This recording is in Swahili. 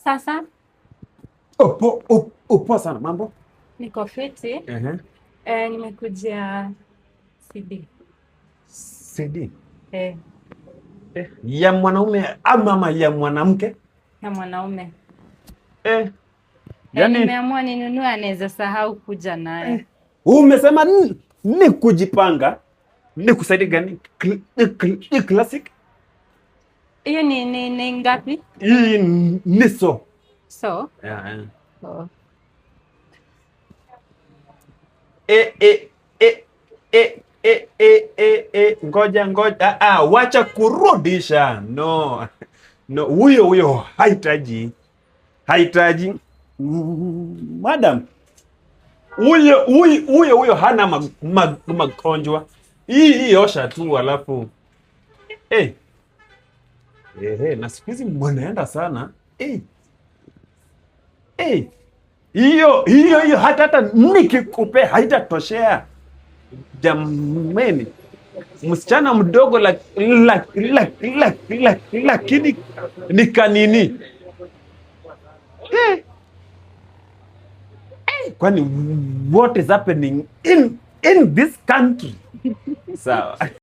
Sasa poa sana. Mambo niko fiti. Nimekujia CD. CD ya mwanaume ama ya mwanamke? Ya mwanaume. Yani nimeamua ninunue, anaweza sahau kuja naye. Umesema ni kujipanga, ni kusaidia gani? Classic. Hiyo ni ngapi? Hii ni so. Yeah. Oh. Ngoja. Wacha kurudisha. No, huyo hahitaji. Madam, huyo hana magonjwa. Hii osha tu alafu na siku hizi mnaenda sana. Hiyo hata nikikupe haitatoshea. Jameni, msichana mdogo lakini ni kanini? Kwani what is happening in this country? Sawa.